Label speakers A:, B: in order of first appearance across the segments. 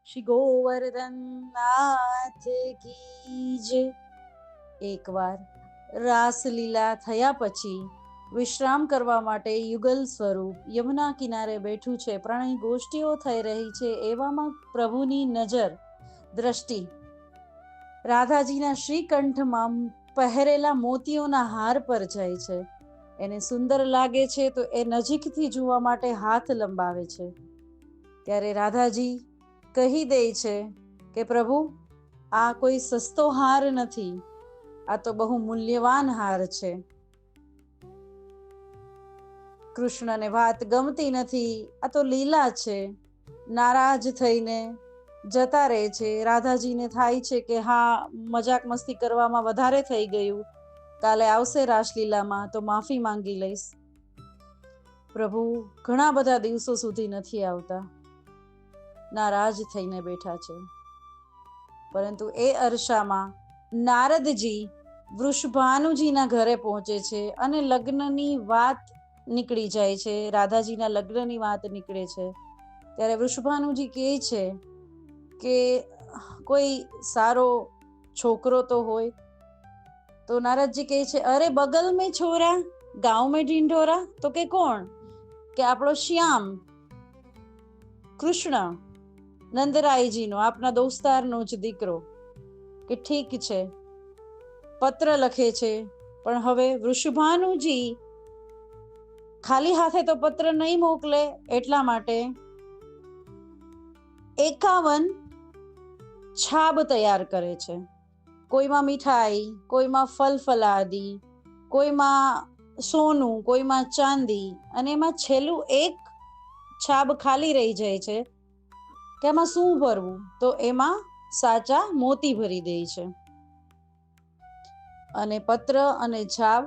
A: શ્રી ગોવર્ધન નાથ કી જય. એકવાર રાસલીલા થયા પછી વિશ્રામ કરવા માટે યુગલ સ્વરૂપ યમુના કિનારે બેઠું છે. પ્રણય ગોષ્ઠીઓ થઈ રહી છે. એવામાં પ્રભુની નજર દ્રષ્ટિ રાધાજીના શ્રીકંઠમાં પહેરેલા મોતીઓના હાર પર જાય છે. એને સુંદર લાગે છે તો એ નજીકથી જોવા માટે હાથ લંબાવે છે. ત્યારે રાધાજી કહી દે છે કે પ્રભુ, આ કોઈ સસ્તો હાર નથી, આ તો બહુ મૂલ્યવાન હાર છે. કૃષ્ણને વાત ગમતી નથી, આ તો લીલા છે. નારાજ થઈને જતા રહે છે. રાધાજીને થાય છે કે હા, મજાક મસ્તી કરવામાં વધારે થઈ ગયું, કાલે આવશે રાસલીલામાં તો માફી માંગી લઈશ. પ્રભુ ઘણા બધા દિવસો સુધી નથી આવતા, નારાજ થઈને બેઠા છે. પરંતુ એ અરસામાં નારદજી વૃષભાનુજીના ઘરે પહોંચે છે અને લગ્નની વાત નીકળી જાય છે. રાધાજીના લગ્નની વાત નીકળે છે. ત્યારે વૃષભાનુજી કહે છે કે કોઈ સારો છોકરો તો હોય. તો નારદજી કહે છે, અરે બગલ મેં છોરા, ગાંવ મેં ઢીંઢોરા. તો કે કોણ? કે આપણો શ્યામ, કૃષ્ણ, નંદરાયજીનો, આપના દોસ્તારનો જ દીકરો. કે ઠીક છે, પત્ર લખે છે. પણ હવે વૃષભાનુજી ખાલી હાથે તો પત્ર નહીં મોકલે, એટલા માટે 51 છાબ તૈયાર કરે છે. કોઈમાં મીઠાઈ, કોઈમાં ફલ ફલાદી, કોઈમાં સોનું, કોઈમાં ચાંદી, અને એમાં છેલ્લું એક છાબ ખાલી રહી જાય છે કે એમાં શું ભરવું? તો એમાં સાચા મોતી ભરી દે છે. અને પત્ર અને છાબ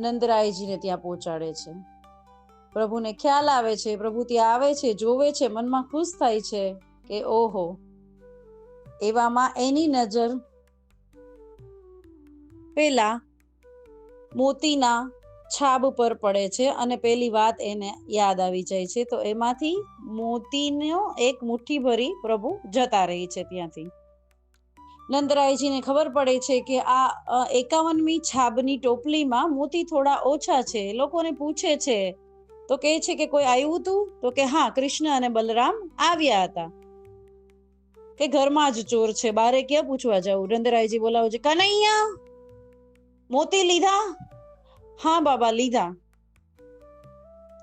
A: નંદરાયજીને ત્યાં પહોંચાડે છે. પ્રભુને ખ્યાલ આવે છે. પ્રભુ ત્યાં આવે છે, જોવે છે, મનમાં ખુશ થાય છે કે ઓહો. એવામાં એની નજર પેલા મોતીના છાબ પર પડે છે અને પેલી વાત એને યાદ આવી જાય છે. તો એમાંથી મોતીનો એક મુઠ્ઠી ભરી પ્રભુ જતા રહી છે ત્યાંથી. નંદરાયજીને ખબર પડે છે કે આ 51મી છાબની ટોપલીમાં મોતી થોડા ઓછા છે. લોકોને પૂછે છે તો કહે છે કે કોઈ આવ્યું હતું? તો કે હા, કૃષ્ણ અને બલરામ આવ્યા હતા. કે ઘરમાં જ ચોર છે, બારે ક્યાં પૂછવા જવું? નંદરાયજી બોલાવે છે, કનૈયા, મોતી લીધા? હા બાબા, લીધા.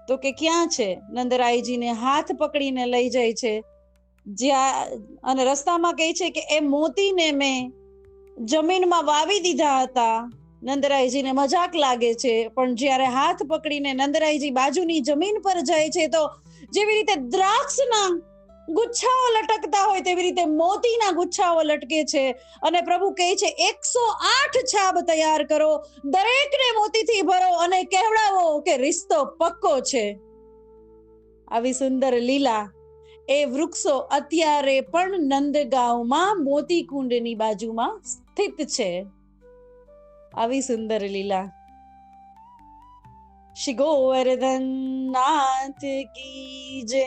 A: તો કે ક્યાં છે? નંદરાયજીને હાથ પકડીને લઈ જાય છે જ્યાં, અને રસ્તામાં કહે છે કે એ મોતીને મેં જમીનમાં વાવી દીધા હતા. નંદરાયજીને મજાક લાગે છે, પણ જ્યારે હાથ પકડીને નંદરાયજી બાજુની જમીન પર જાય છે તો જેવી રીતે દ્રાક્ષના ગુચ્છાઓ લટકતા હોય તેવી રીતે મોતીના ગુચ્છાઓ લટકે છે. અને પ્રભુ કહે છે 108 છાબ તૈયાર કરો, દરેકને મોતીથી ભરો અને કહેવડાવો કે રિશ્તો પક્કો છે. આવી સુંદર લીલા એ વૃક્ષો અત્યારે પણ નંદગાંવમાં મોતી કુંડની બાજુમાં સ્થિત છે. આવી સુંદર લીલા. શ્રી ગોવર્ધન નાથ કી જય.